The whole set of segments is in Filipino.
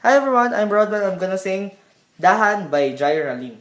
Hi everyone, I'm Rodman. I'm gonna sing Dahan by Jai Ralim.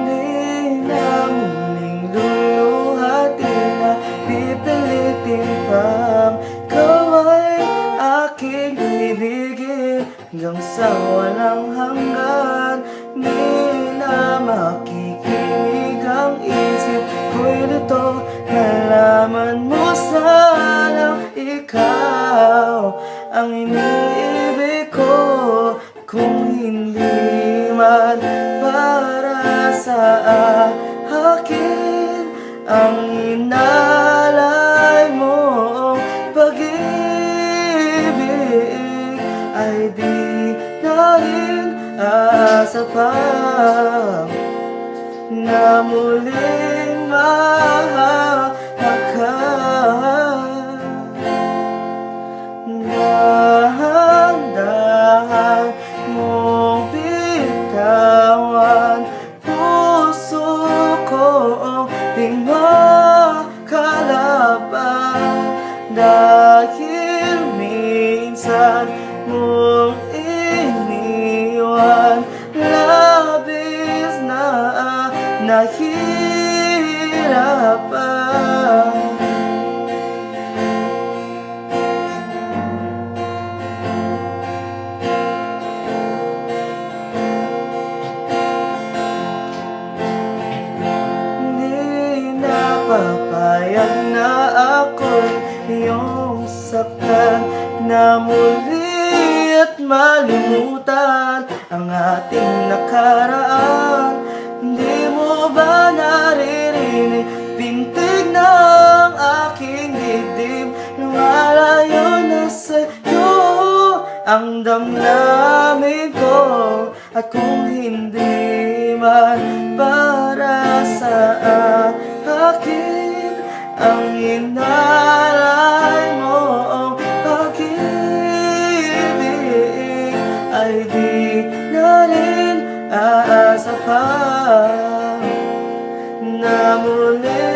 Di na muling luluhati na pipilitin pang ikaw ay aking ibigin hanggang sa walang hanggan. Di na makikinig ang isip ko'y nito, nalaman mo sanang ikaw ang iniibig ko. Kung hindi man para sa akin ang inalay mong pag-ibig, ay di na rin aasa pa na muling mahahakan. Dahan-dahan mong bitawan puso ko di makalaban, dahil minsan mong iniwan, labis na nahirapan. Papayag na ako'y iyong saktan, na muli at malimutan ang ating nakaraan. Hindi mo ba naririnig pintig ng aking dibdib? Lumalayo na sa'yo ang damdamin ko, at kung hindi man para sa akin ang inalay mong pag-ibig, ay di na rin aasa pa na muli